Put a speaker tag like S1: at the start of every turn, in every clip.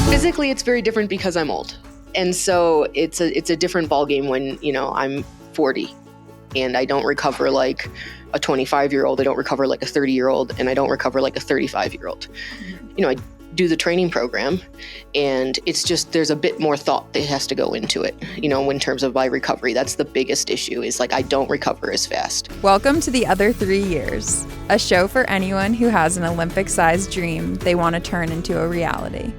S1: Physically, it's very different because I'm old. And so it's a different ballgame when, I'm 40 and I don't recover like a 25-year-old. I don't recover like a 30-year-old, and I don't recover like a 35-year-old. I do the training program, and it's just, there's a bit more thought that has to go into it, in terms of my recovery. That's the biggest issue, is like I don't recover as fast.
S2: Welcome to The Other 3 Years, a show for anyone who has an Olympic-sized dream they want to turn into a reality.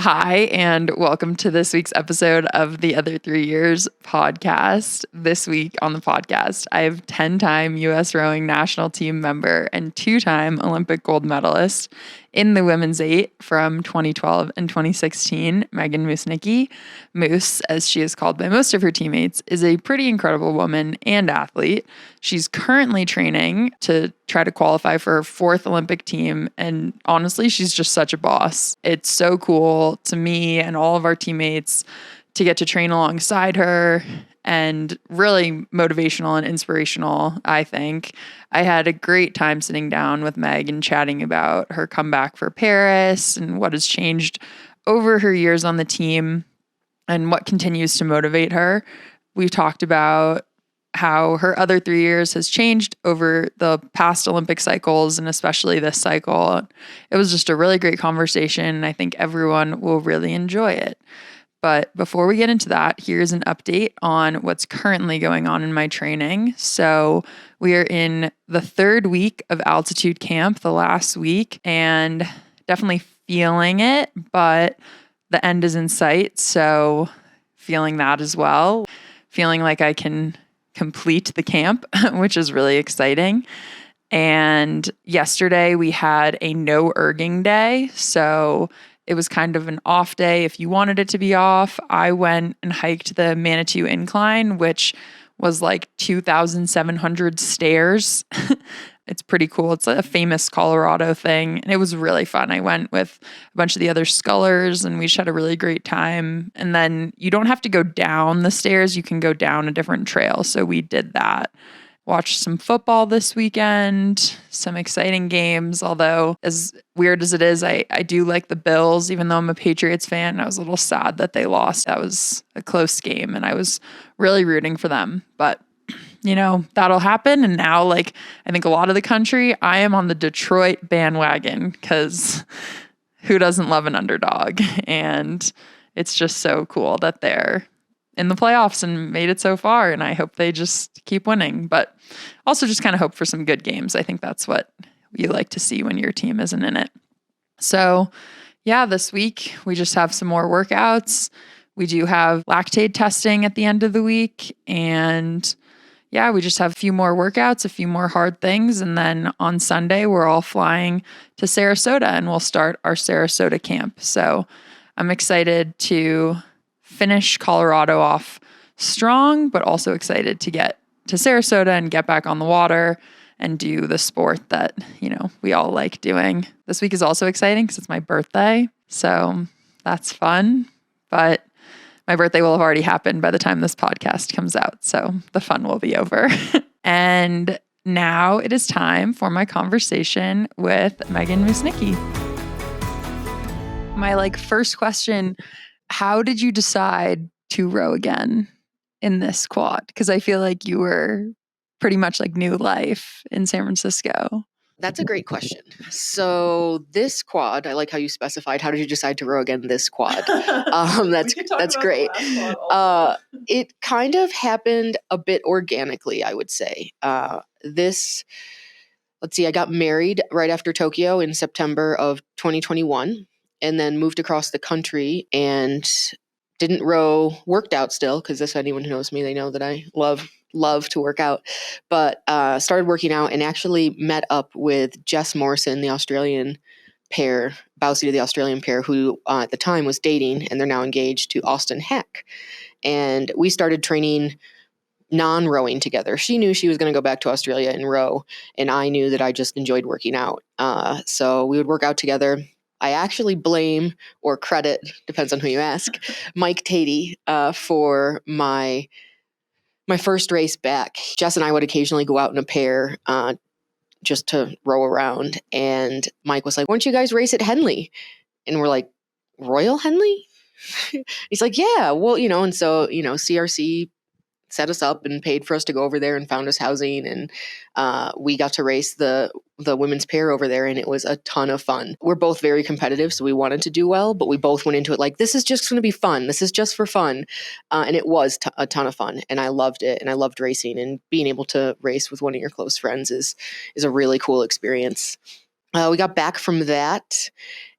S2: Hi, and welcome to this week's episode of the Other 3 Years podcast. This week on the podcast, I have 10-time U.S. rowing national team member and 2-time Olympic gold medalist in the women's 8 from 2012 and 2016, Meghan Musnicki. Moose, as she is called by most of her teammates, is a pretty incredible woman and athlete. She's currently training to try to qualify for her 4th Olympic team, and honestly, she's just such a boss. It's so cool to me and all of our teammates to get to train alongside her, and really motivational and inspirational, I think. I had a great time sitting down with Meg and chatting about her comeback for Paris and what has changed over her years on the team and what continues to motivate her. We've talked about how her other 3 years has changed over the past Olympic cycles, and especially this cycle. It was just a really great conversation. I think everyone will really enjoy it. But before we get into that, here's an update on what's currently going on in my training. So we are in the 3rd week of altitude camp, the last week, and definitely feeling it, but the end is in sight. So feeling that as well, feeling like I can complete the camp, which is really exciting. And yesterday we had a no erging day. So it was kind of an off day if you wanted it to be off. I went and hiked the Manitou Incline, which was like 2,700 stairs. It's pretty cool. It's a famous Colorado thing, and it was really fun. I went with a bunch of the other scullers, and we just had a really great time. And then you don't have to go down the stairs. You can go down a different trail. So we did that. Watched some football this weekend, some exciting games, although as weird as it is, I do like the Bills, even though I'm a Patriots fan. I was a little sad that they lost. That was a close game, and I was really rooting for them. But, that'll happen. And now, I think a lot of the country, I am on the Detroit bandwagon, because who doesn't love an underdog? And it's just so cool that they're in the playoffs and made it so far, and I hope they just keep winning. But also just kind of hope for some good games. I think that's what you like to see when your team isn't in it. So yeah, this week we just have some more workouts. We do have lactate testing at the end of the week, and yeah, we just have a few more workouts, a few more hard things, and then on Sunday we're all flying to Sarasota, and we'll start our Sarasota camp. So I'm excited to finish Colorado off strong, but also excited to get to Sarasota and get back on the water and do the sport that, we all like doing. This week is also exciting because it's my birthday. So that's fun, but my birthday will have already happened by the time this podcast comes out. So the fun will be over. And now it is time for my conversation with Meghan Musnicki. My first question, how did you decide to row again in this quad? Because I feel like you were pretty much new life in San Francisco.
S1: That's a great question. So this quad, I like how you specified, how did you decide to row again this quad? That's great. It kind of happened a bit organically, I would say. I got married right after Tokyo in September of 2021. And then moved across the country and didn't row, worked out still, because if anyone who knows me, they know that I love to work out, but started working out and actually met up with Jess Morrison, the Australian pair, Bowsy to the Australian pair, who at the time was dating, and they're now engaged to Austin Heck. And we started training non-rowing together. She knew she was going to go back to Australia and row, and I knew that I just enjoyed working out. So we would work out together. I actually blame or credit, depends on who you ask, Mike Tatey for my first race back. Jess and I would occasionally go out in a pair just to row around. And Mike was like, "Why don't you guys race at Henley?" And we're like, Royal Henley? He's like, yeah, well, and so, CRC set us up and paid for us to go over there and found us housing. And we got to race the women's pair over there, and it was a ton of fun. We're both very competitive, so we wanted to do well, but we both went into it like, this is just going to be fun. This is just for fun. And it was a ton of fun, and I loved it. And I loved racing, and being able to race with one of your close friends is a really cool experience. We got back from that,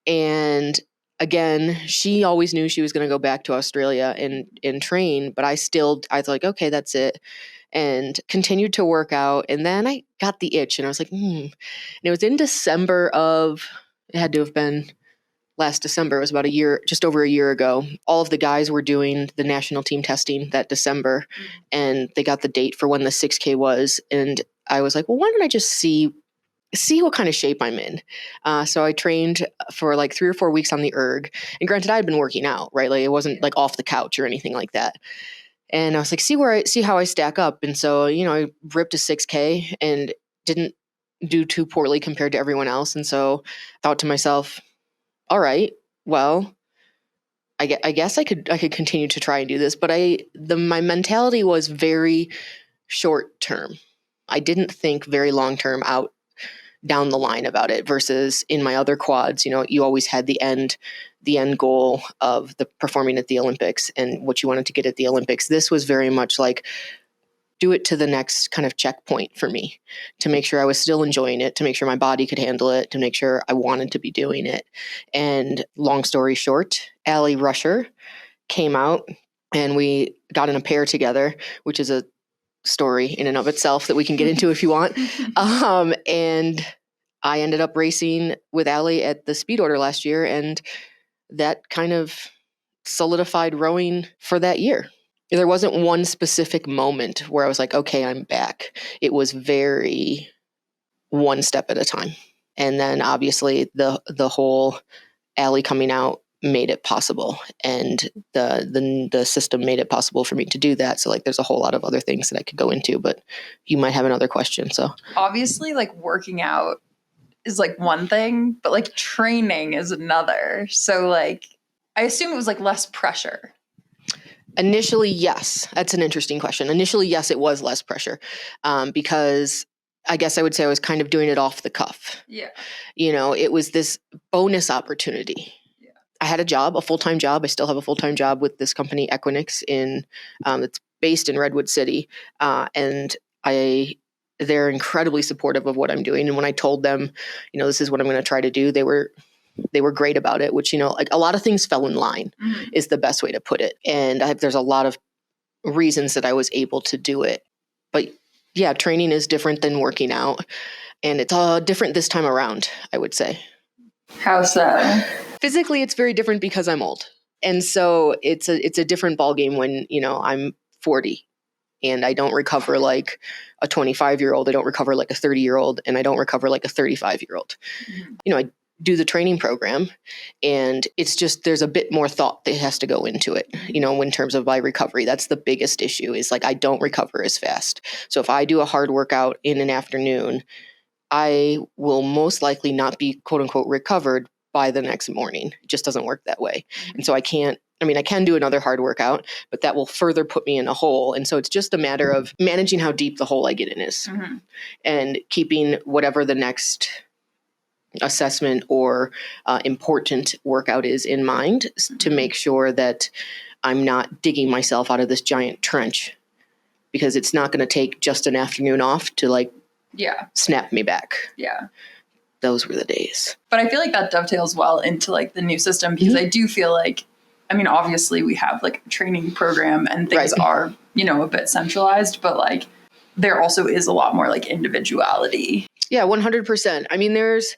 S1: and again, she always knew she was going to go back to Australia and train, but I was like, okay, that's it. And continued to work out. And then I got the itch, and I was like, And it was in December it had to have been last December. It was about just over a year ago. All of the guys were doing the national team testing that December, and they got the date for when the 6K was. And I was like, well, why don't I just see what kind of shape I'm in. So I trained for like 3 or 4 weeks on the erg. And granted, I had been working out, right? Like it wasn't like off the couch or anything like that. And I was like, see how I stack up. And so, I ripped a 6K and didn't do too poorly compared to everyone else. And so I thought to myself, all right, well, I guess I could continue to try and do this. But my mentality was very short term. I didn't think very long term out down the line about it, versus in my other quads, you always had the end goal of the performing at the Olympics and what you wanted to get at the Olympics. This was very much like, do it to the next kind of checkpoint for me, to make sure I was still enjoying it, to make sure my body could handle it, to make sure I wanted to be doing it. And long story short, Allie Rusher came out and we got in a pair together, which is a story in and of itself that we can get into if you want. And I ended up racing with Allie at the speed order last year, and that kind of solidified rowing for that year. There wasn't one specific moment where I was like, okay, I'm back. It was very one step at a time. And then obviously the whole Allie coming out made it possible, and the system made it possible for me to do that. So like there's a whole lot of other things that I could go into, but you might have another question. So
S2: obviously like working out is like one thing, but like training is another. So like I assume it was like less pressure.
S1: Initially, yes. That's an interesting question. Initially, yes, it was less pressure, because I guess I would say I was kind of doing it off the cuff.
S2: Yeah.
S1: It was this bonus opportunity. I had a full-time job. I still have a full-time job with this company, Equinix, it's based in Redwood City. And they're incredibly supportive of what I'm doing. And when I told them, this is what I'm going to try to do, they were great about it, which, like a lot of things fell in line is the best way to put it. And there's a lot of reasons that I was able to do it. But yeah, training is different than working out. And it's different this time around, I would say.
S2: How so?
S1: Physically, it's very different because I'm old. And so it's a different ballgame when, I'm 40 and I don't recover like a 25-year-old. I don't recover like a 30-year-old, and I don't recover like a 35-year-old. I do the training program, and it's just, there's a bit more thought that has to go into it, in terms of my recovery. That's the biggest issue, is like, I don't recover as fast. So if I do a hard workout in an afternoon, I will most likely not be quote unquote recovered by the next morning. It just doesn't work that way. And so I can do another hard workout, but that will further put me in a hole. And so it's just a matter of managing how deep the hole I get in is, and keeping whatever the next assessment or important workout is in mind, to make sure that I'm not digging myself out of this giant trench, because it's not going to take just an afternoon off to like snap me back.
S2: Yeah.
S1: Those were the days.
S2: But I feel like that dovetails well into like the new system, because I do feel like, obviously we have like a training program and things are, a bit centralized, but like there also is a lot more like individuality.
S1: Yeah, 100%. There's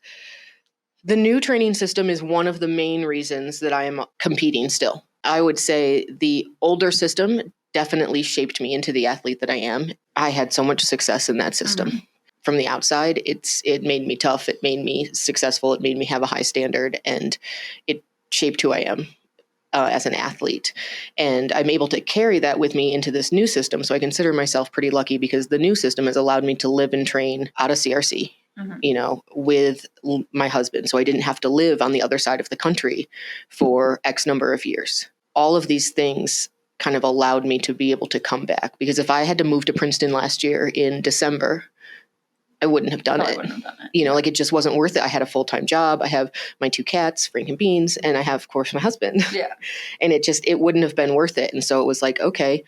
S1: the new training system is one of the main reasons that I am competing still. I would say the older system definitely shaped me into the athlete that I am. I had so much success in that system. From the outside, it made me tough. It made me successful. It made me have a high standard, and it shaped who I am as an athlete. And I'm able to carry that with me into this new system. So I consider myself pretty lucky, because the new system has allowed me to live and train out of CRC. with my husband. So I didn't have to live on the other side of the country for X number of years. All of these things kind of allowed me to be able to come back, because if I had to move to Princeton last year in December, I wouldn't have done it. Like it just wasn't worth it. I had a full-time job. I have my 2 cats, Frank and Beans, and I have, of course, my husband.
S2: Yeah.
S1: And it wouldn't have been worth it. And so it was like, okay,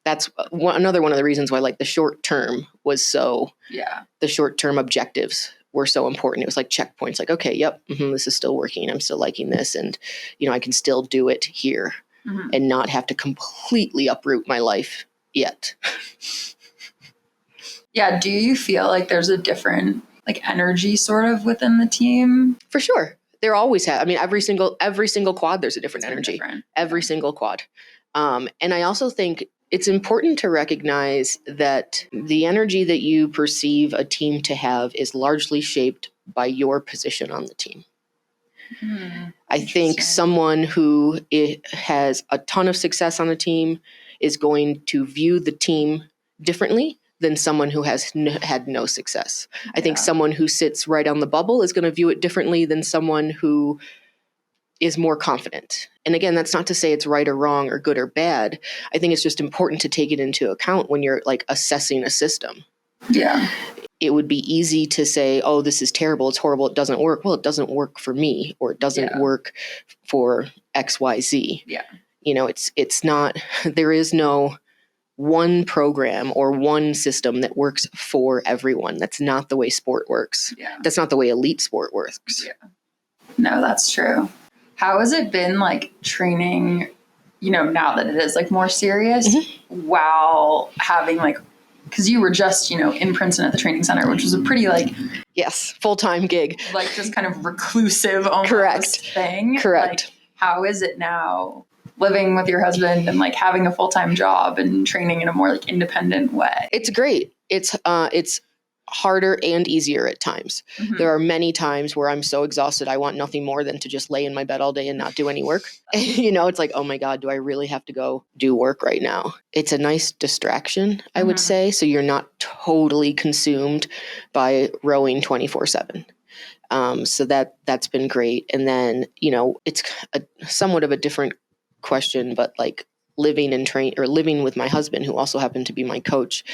S1: that's another one of the reasons why like the short term was the short term objectives were so important. It was like checkpoints, like, okay, yep, this is still working. I'm still liking this. And, I can still do it here and not have to completely uproot my life yet.
S2: Yeah. Do you feel like there's a different like energy sort of within the team?
S1: For sure. There always have. I mean, every single quad, there's a different energy. Every single quad. And I also think it's important to recognize that the energy that you perceive a team to have is largely shaped by your position on the team. I think someone who has a ton of success on a team is going to view the team differently than someone who has had no success. I think someone who sits right on the bubble is going to view it differently than someone who is more confident. And again, that's not to say it's right or wrong or good or bad. I think it's just important to take it into account when you're like assessing a system.
S2: Yeah.
S1: It would be easy to say, oh, this is terrible, it's horrible, it doesn't work. Well, it doesn't work for me, or it doesn't work for XYZ.
S2: Yeah.
S1: It's not, there is no one program or one system that works for everyone. That's not the way sport works. Yeah. That's not the way elite sport works.
S2: Yeah. No, that's true. How has it been like training, now that it is like more serious while having like, because you were just, in Princeton at the training center, which was a pretty like,
S1: yes, full-time gig,
S2: like just kind of reclusive almost thing.
S1: Correct.
S2: Like, how is it now living with your husband and like having a full-time job and training in a more like independent way?
S1: It's great. It's harder and easier at times. There are many times where I'm so exhausted, I want nothing more than to just lay in my bed all day and not do any work. It's like, oh my God, do I really have to go do work right now? It's a nice distraction, I would say. So you're not totally consumed by rowing 24/7. So that's been great. And then, it's somewhat of a different question, but like living with my husband, who also happened to be my coach,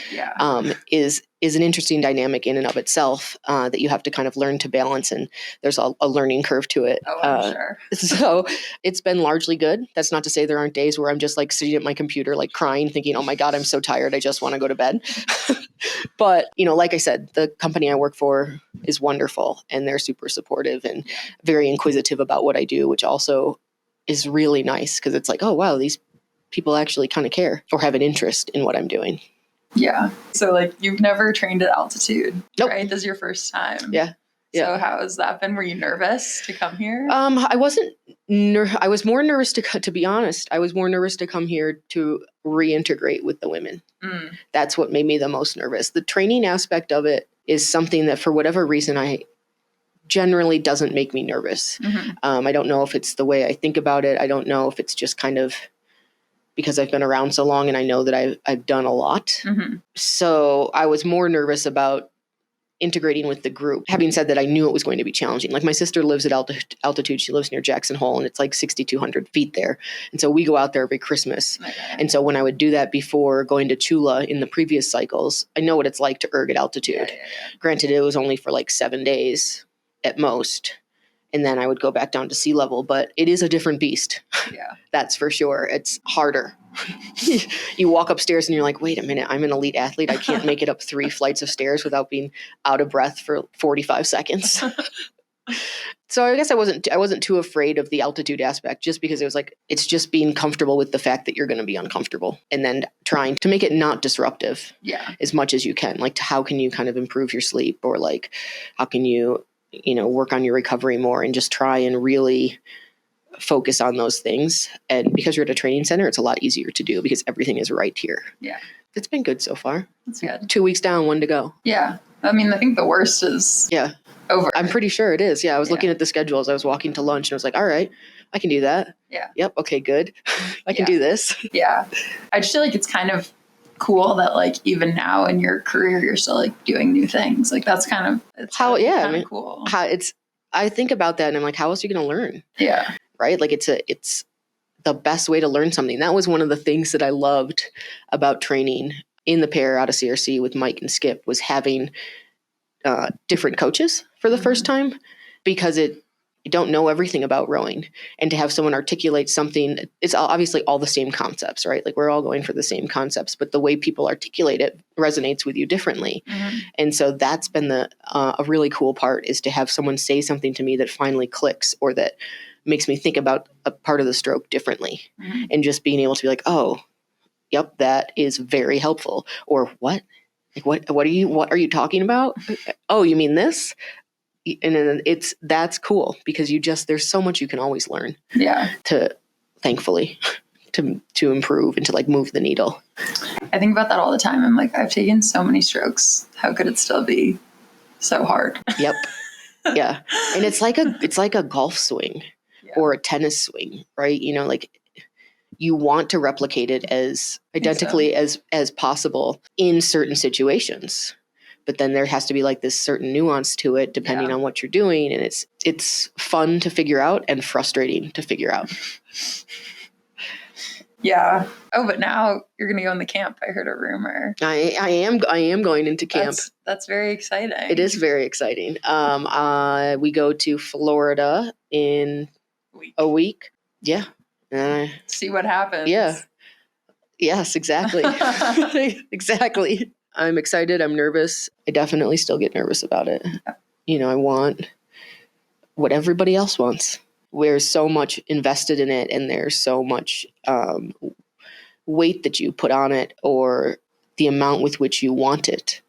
S1: is an interesting dynamic in and of itself that you have to kind of learn to balance. And there's a learning curve to it.
S2: Oh, I'm sure.
S1: So it's been largely good. That's not to say there aren't days where I'm just like sitting at my computer, like crying, thinking, oh my God, I'm so tired. I just want to go to bed. But, like I said, the company I work for is wonderful, and they're super supportive and very inquisitive about what I do, which also is really nice, because it's like, oh, wow, these people actually kind of care or have an interest in what I'm doing.
S2: Yeah. So like you've never trained at altitude,
S1: nope.
S2: Right? This is your first time.
S1: Yeah.
S2: So how has that been? Were you nervous to come here?
S1: I wasn't. I was more nervous to be honest. I was more nervous to come here to reintegrate with the women. That's what made me the most nervous. The training aspect of it is something that, for whatever reason, I generally doesn't make me nervous. I don't know if it's the way I think about it. I don't know if it's just kind of because I've been around so long and I know that I've done a lot. So I was more nervous about integrating with the group. Having said that, I knew it was going to be challenging. Like my sister lives at altitude. She lives near Jackson Hole, and it's like 6,200 feet there. And so we go out there every Christmas. And so when I would do that before going to Chula in the previous cycles, I know what it's like to erg at altitude. Granted, it was only for like 7 days at most. And then I would go back down to sea level, but it is a different beast.
S2: Yeah.
S1: That's for sure. It's harder. You walk upstairs and you're like, wait a minute, I'm an elite athlete. I can't make it up 3 flights of stairs without being out of breath for 45 seconds. So I guess I wasn't too afraid of the altitude aspect, just because it was like, it's just being comfortable with the fact that you're going to be uncomfortable, and then trying to make it not disruptive as much as you can. Like, how can you kind of improve your sleep, or like, how can you work on your recovery more, and just try and really focus on those things. And because you're at a training center, it's a lot easier to do because everything is right here. Yeah. It's been good so far.
S2: That's good.
S1: 2 weeks down, 1 to go.
S2: Yeah. I mean, I think the worst is over.
S1: I'm pretty sure it is. Yeah. I was looking at the schedule as I was walking to lunch, and I was like, all right, I can do that.
S2: Yeah.
S1: Yep. Okay, good. I can do this.
S2: Yeah. I just feel like it's kind of cool that like even now in your career you're still like doing new things. Like that's kind of cool.
S1: I think about that and I'm like, how else are you going to learn?
S2: Yeah.
S1: Right? Like it's the best way to learn something. That was one of the things that I loved about training in the pair out of CRC with Mike and Skip, was having different coaches for the first time, because you don't know everything about rowing, and to have someone articulate something, it's obviously all the same concepts, right? Like we're all going for the same concepts, but the way people articulate it resonates with you differently. And so that's been a really cool part, is to have someone say something to me that finally clicks, or that makes me think about a part of the stroke differently, and just being able to be like, oh, yep, that is very helpful. Or what? Like what are you talking about? Oh, you mean this? And that's cool, because there's so much you can always learn.
S2: Yeah.
S1: Thankfully, to improve and to like move the needle.
S2: I think about that all the time. I'm like, I've taken so many strokes. How could it still be so hard?
S1: Yep. Yeah. And it's like a golf swing or a tennis swing, right? You know, like you want to replicate it as identically as possible in certain situations. But then there has to be like this certain nuance to it depending on what you're doing. And it's fun to figure out and frustrating to figure out.
S2: Yeah. Oh, but now you're going to go in the camp. I heard a rumor.
S1: I am going into camp.
S2: That's very exciting.
S1: It is very exciting. We go to Florida in a week. Yeah.
S2: See what happens.
S1: Yeah. Yes, exactly. Exactly. I'm excited. I'm nervous. I definitely still get nervous about it. Yeah. You know, I want what everybody else wants. There's so much invested in it, and there's so much weight that you put on it, or the amount with which you want it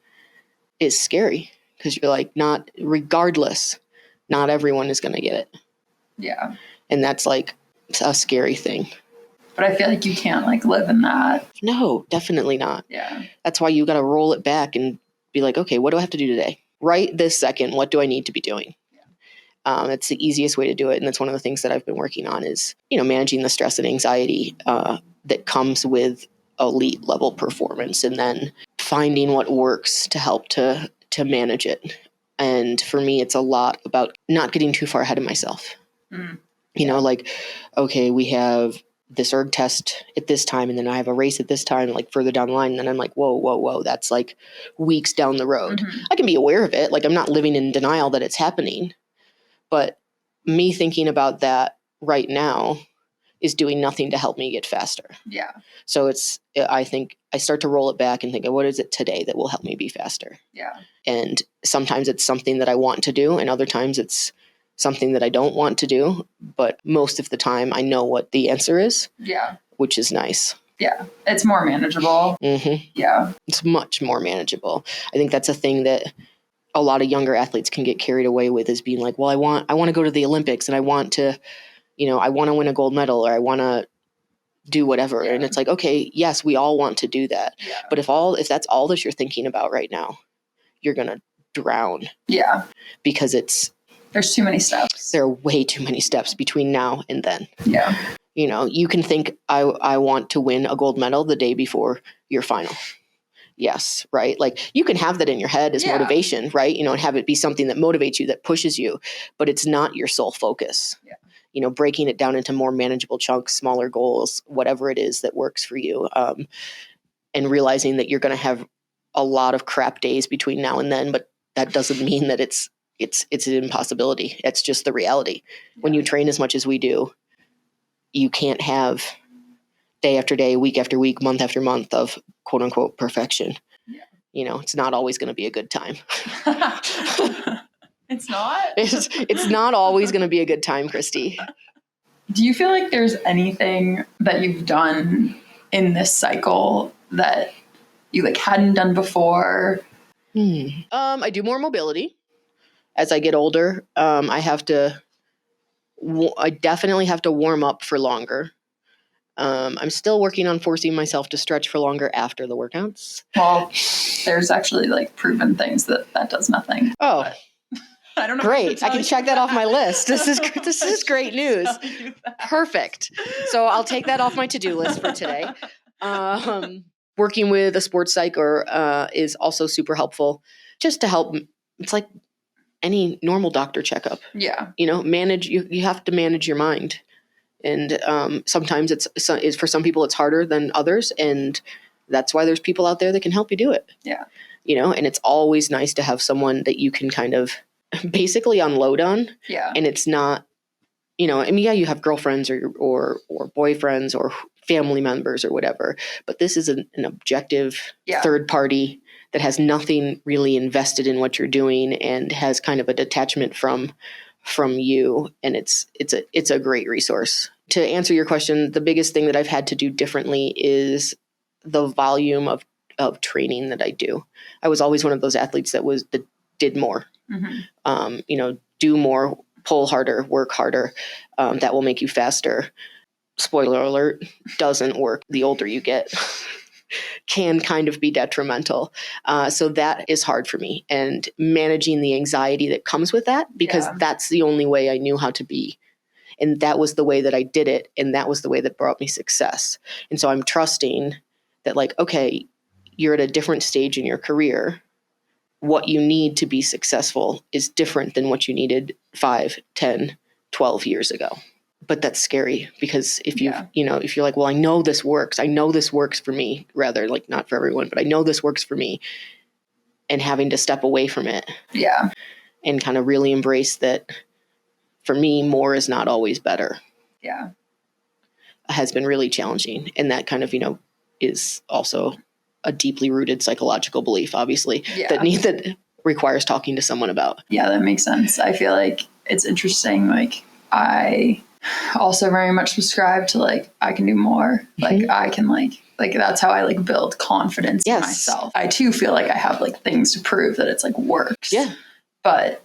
S1: is scary, because you're like, regardless, not everyone is going to get it.
S2: Yeah. And
S1: that's like a scary thing.
S2: But I feel like you can't like live in that.
S1: No, definitely not.
S2: Yeah.
S1: That's why you got to roll it back and be like, okay, what do I have to do today? Right this second, what do I need to be doing? Yeah. It's the easiest way to do it. And that's one of the things that I've been working on is, managing the stress and anxiety that comes with elite level performance, and then finding what works to help to manage it. And for me, it's a lot about not getting too far ahead of myself. Like, okay, we have this erg test at this time, and then I have a race at this time, like further down the line. And then I'm like, whoa. That's like weeks down the road. I can be aware of it. Like I'm not living in denial that it's happening, but me thinking about that right now is doing nothing to help me get faster.
S2: Yeah.
S1: So I think I start to roll it back and think, what is it today that will help me be faster?
S2: Yeah.
S1: And sometimes it's something that I want to do, and other times it's something that I don't want to do, but most of the time I know what the answer is.
S2: Yeah.
S1: Which is nice.
S2: Yeah. It's more manageable. Yeah.
S1: It's much more manageable. I think that's a thing that a lot of younger athletes can get carried away with, is being like, well, I want to go to the Olympics, and I want to, I want to win a gold medal, or I want to do whatever. Yeah. And it's like, okay, yes, we all want to do that. Yeah. But if that's all that you're thinking about right now, you're going to drown.
S2: Yeah.
S1: Because
S2: there's too many steps.
S1: There are way too many steps between now and then.
S2: Yeah.
S1: You can think, I want to win a gold medal the day before your final. Yes, right? Like you can have that in your head as motivation, right? And have it be something that motivates you, that pushes you, but it's not your sole focus. Yeah. Breaking it down into more manageable chunks, smaller goals, whatever it is that works for you. And realizing that you're going to have a lot of crap days between now and then, but that doesn't mean that it's an impossibility. It's just the reality. Yeah. When you train as much as we do, you can't have day after day, week after week, month after month of quote unquote perfection. Yeah. It's not always going to be a good time.
S2: It's not?
S1: It's not always going to be a good time, Kristi.
S2: Do you feel like there's anything that you've done in this cycle that you like hadn't done before?
S1: I do more mobility. As I get older, I definitely have to warm up for longer. I'm still working on forcing myself to stretch for longer after the workouts.
S2: Well, there's actually like proven things that does nothing.
S1: Oh,
S2: but I don't know.
S1: Great. I can check that off my list. This is great news. Perfect. So I'll take that off my to-do list for today. working with a sports psych is also super helpful, just to help. It's like any normal doctor checkup.
S2: Yeah.
S1: You have to manage your mind. And sometimes it's for some people it's harder than others. And that's why there's people out there that can help you do it.
S2: Yeah.
S1: And it's always nice to have someone that you can kind of basically unload on.
S2: Yeah.
S1: And it's not, you have girlfriends or boyfriends or family members or whatever, but this is an objective third party that has nothing really invested in what you're doing and has kind of a detachment from you. And it's a great resource. To answer your question, the biggest thing that I've had to do differently is the volume of training that I do. I was always one of those athletes that did more, do more, pull harder, work harder. That will make you faster. Spoiler alert, doesn't work. The older you get, can kind of be detrimental. So that is hard for me, and managing the anxiety that comes with that, because that's the only way I knew how to be. And that was the way that I did it. And that was the way that brought me success. And so I'm trusting that, like, okay, you're at a different stage in your career. What you need to be successful is different than what you needed 5, 10, 12 years ago. But that's scary, because if if you're like, well, I know this works for me, rather, like, not for everyone, but I know this works for me, and having to step away from it.
S2: Yeah.
S1: And kind of really embrace that, for me, more is not always better.
S2: Yeah.
S1: Has been really challenging. And that kind of, is also a deeply rooted psychological belief, obviously, that requires talking to someone about.
S2: Yeah, that makes sense. I feel like it's interesting. Like, I also very much subscribe to, like, I can do more. Like, I can, like that's how I, like, build confidence in myself. I too feel like I have, like, things to prove that it's, like, works.
S1: Yeah.
S2: But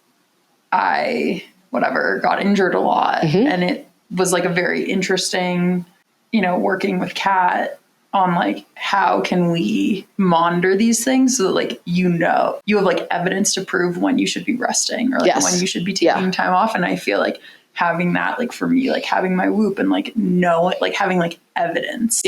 S2: I got injured a lot. And it was, like, a very interesting, working with Kat on, like, how can we monitor these things so that, like, you have, like, evidence to prove when you should be resting, or, like, when you should be taking time off. And I feel like having that, like, for me, like, having my Whoop and, like, having, like, evidence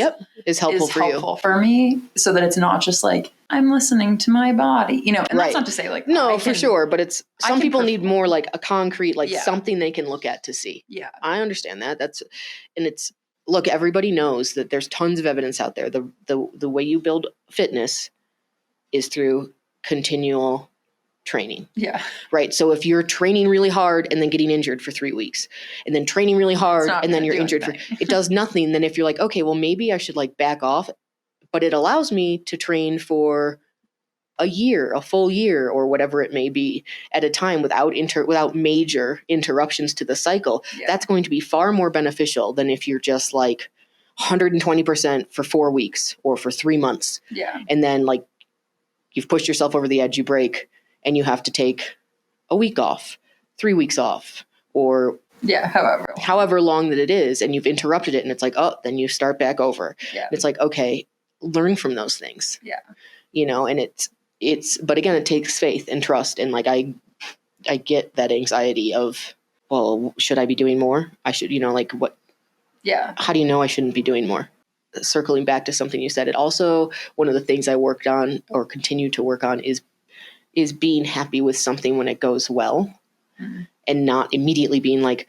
S1: is helpful
S2: for me, so that it's not just like, I'm listening to my body, and that's not to say, like,
S1: no, for sure, but it's, some people need more, like, a concrete, like, something they can look at to see.
S2: Yeah.
S1: I understand that. Look, everybody knows that there's tons of evidence out there. The way you build fitness is through continual training.
S2: Yeah.
S1: Right. So if you're training really hard and then getting injured for 3 weeks, and then training really hard and then you're injured it does nothing. Then if you're like, okay, well, maybe I should, like, back off, but it allows me to train for a full year, or whatever it may be, at a time, without major interruptions to the cycle. That's going to be far more beneficial than if you're just, like, 120% for 4 weeks or for 3 months.
S2: Yeah.
S1: And then, like, you've pushed yourself over the edge, you break, and you have to take a week off, 3 weeks off, or however long that it is, and you've interrupted it, and it's like, oh, then you start back over.
S2: Yeah.
S1: It's like, okay, learn from those things.
S2: Yeah.
S1: And but again, it takes faith and trust. And, like, I get that anxiety of, well, should I be doing more? I should, like, what?
S2: Yeah.
S1: How do you know I shouldn't be doing more? Circling back to something you said, it also, one of the things I worked on, or continue to work on, is being happy with something when it goes well, and not immediately being like,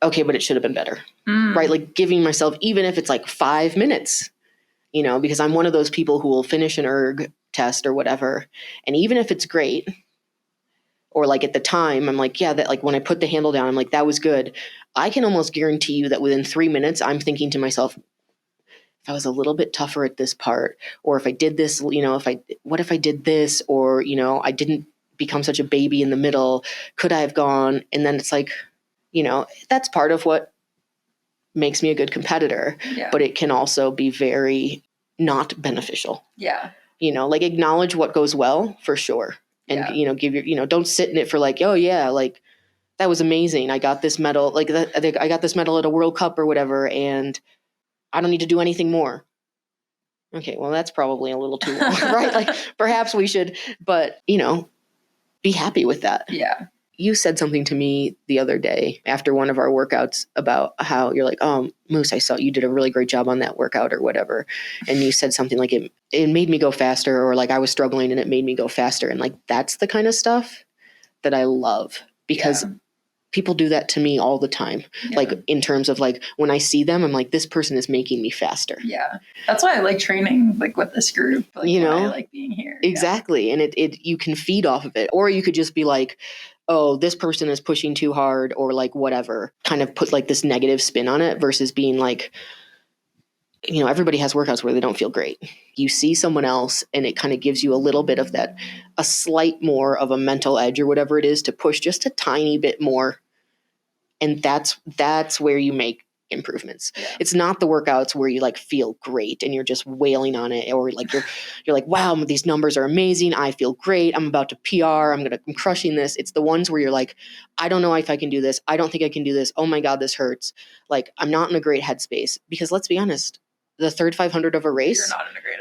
S1: okay, but it should have been better. Right? Like, giving myself, even if it's, like, 5 minutes, because I'm one of those people who will finish an erg test or whatever. And even if it's great, or, like, at the time, I'm like, yeah, that, like, when I put the handle down, I'm like, that was good. I can almost guarantee you that within 3 minutes, I'm thinking to myself, if I was a little bit tougher at this part, or if I did this, what if I did this, or, I didn't become such a baby in the middle, could I have gone? And then it's like, that's part of what makes me a good competitor, but it can also be very not beneficial.
S2: Yeah.
S1: Like, acknowledge what goes well, for sure. And, give your, don't sit in it for, like, oh yeah, like, that was amazing. I got this medal, like, I got this medal at a World Cup or whatever, and I don't need to do anything more. Okay, well, that's probably a little too long, right? Like, perhaps we should, but, be happy with that.
S2: Yeah.
S1: you said something to me the other day after one of our workouts about how you're like, oh, Moose, I saw you did a really great job on that workout or whatever. And you said something like it made me go faster, or like I was struggling and it made me go faster. And like, that's the kind of stuff that I love, because people do that to me all the time. Yeah. Like in terms of like, when I see them, I'm like, this person is making me faster.
S2: Yeah. That's why I like training like with this group. Like, you know, I like being here.
S1: Exactly. Yeah. And it you can feed off of it. Or you could just be like, oh, this person is pushing too hard, or like whatever, kind of put like this negative spin on it, versus being like, you know, everybody has workouts where they don't feel great. You see someone else and it kind of gives you a little bit of that, a slight more of a mental edge or whatever it is to push just a tiny bit more. And that's where you make improvements. Yeah. It's not the workouts where you like feel great and you're just wailing on it, or like you're like, wow, these numbers are amazing. I feel great. I'm about to PR. I'm crushing this. It's the ones where you're like, I don't know if I can do this. I don't think I can do this. Oh my God, this hurts. Like, I'm not in a great headspace, because let's be honest, the third 500 of a race,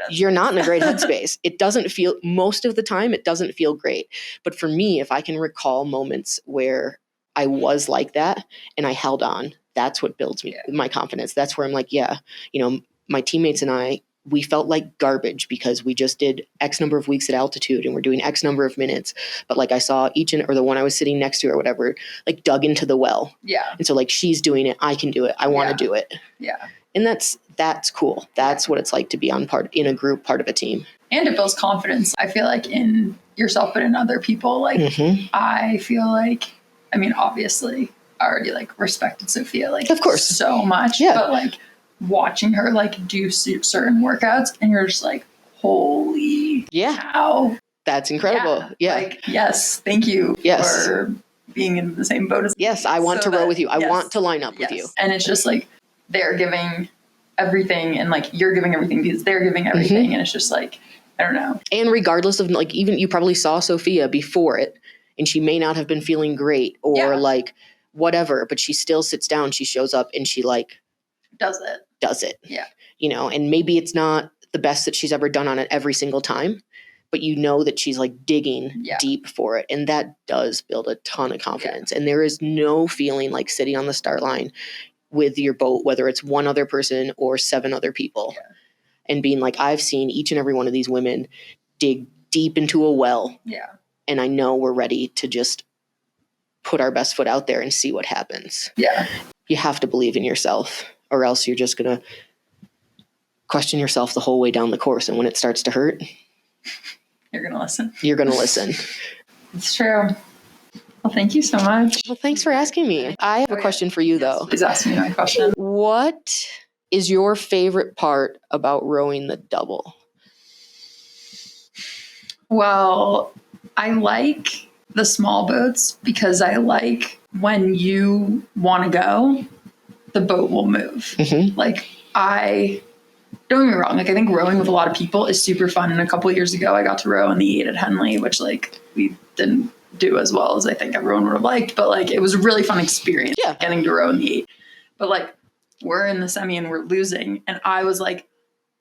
S1: you're not in a great headspace. It doesn't feel, most of the time, it doesn't feel great. But for me, if I can recall moments where I was like that and I held on, that's what builds me, my confidence. That's where I'm like, yeah, you know, my teammates and I, we felt like garbage because we just did X number of weeks at altitude and we're doing X number of minutes. But like I saw or the one I was sitting next to or whatever, like dug into the well. Yeah. And so like, she's doing it. I can do it. I want to do it. Yeah. And that's cool. That's what it's like to be in a group, part of a team.
S2: And it builds confidence. I feel like in yourself, but in other people, like I feel like, I mean, obviously I already like respected Sophia, like of course so much, but like watching her like do certain workouts and you're just like, holy cow.
S1: That's incredible. Yeah.
S2: Like, yes. Thank you for being in the same boat as me.
S1: Yes. I want to row with you. I want to line up with you.
S2: And it's just like, they're giving everything and like, you're giving everything because they're giving everything. And it's just like, I don't know.
S1: And regardless of like, even you probably saw Sophia before it and she may not have been feeling great or like whatever, but she still sits down, she shows up and she like
S2: does it. Yeah.
S1: You know, and maybe it's not the best that she's ever done on it every single time, but you know that she's like digging deep for it. And that does build a ton of confidence. And there is no feeling like sitting on the start line with your boat, whether it's one other person or 7 other people, and being like, I've seen each and every one of these women dig deep into a well. Yeah. And I know we're ready to just put our best foot out there and see what happens. Yeah. You have to believe in yourself, or else you're just going to question yourself the whole way down the course. And when it starts to hurt,
S2: you're going to listen.
S1: You're going to listen.
S2: It's true. Well, thank you so much.
S1: Well, thanks for asking me. I have a question for you, though.
S2: Please ask me my question.
S1: What is your favorite part about rowing the double?
S2: Well, I like the small boats because I like when you want to go, the boat will move. Like don't get me wrong. Like I think rowing with a lot of people is super fun. And a couple of years ago, I got to row on the 8 at Henley, which like we didn't do as well as I think everyone would have liked, but like it was a really fun experience getting to row in the 8. But like we're in the semi and we're losing, and I was like,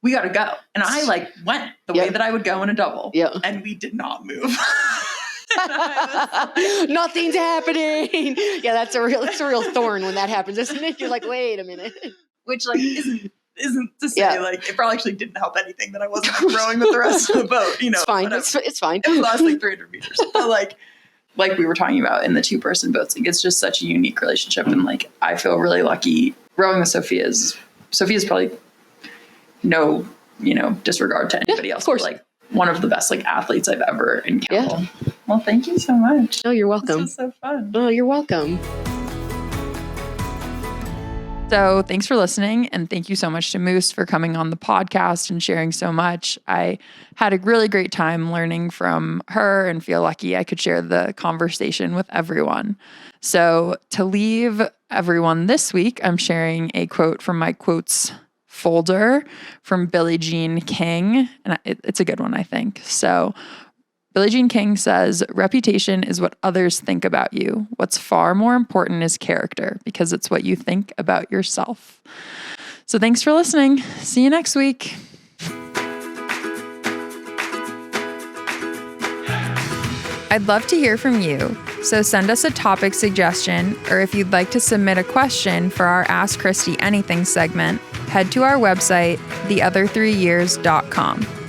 S2: we got to go. And I like went the way that I would go in a double. And we did not move.
S1: Nothing's happening. Yeah, it's a real thorn when that happens, isn't it? You're like, wait a minute.
S2: Which like isn't to say like it probably actually didn't help anything that I wasn't rowing with the rest of the boat. You know,
S1: it's fine. It's fine.
S2: It was last like 300 meters. But like we were talking about in the 2-person boats, like it's just such a unique relationship, and like I feel really lucky rowing with Sophia's probably no, disregard to anybody else. Of course, like one of the best like athletes I've ever encountered. Yeah. Well, thank you so much.
S1: Oh, you're welcome.
S2: This was so fun.
S1: Oh, you're welcome.
S2: So thanks for listening, and thank you so much to Moose for coming on the podcast and sharing so much. I had a really great time learning from her and feel lucky I could share the conversation with everyone. So to leave everyone this week, I'm sharing a quote from my quotes folder from Billie Jean King, and it's a good one, I think. So Billie Jean King says, reputation is what others think about you. What's far more important is character, because it's what you think about yourself. So thanks for listening. See you next week. I'd love to hear from you. So send us a topic suggestion, or if you'd like to submit a question for our Ask Kristi Anything segment, head to our website, theother3years.com.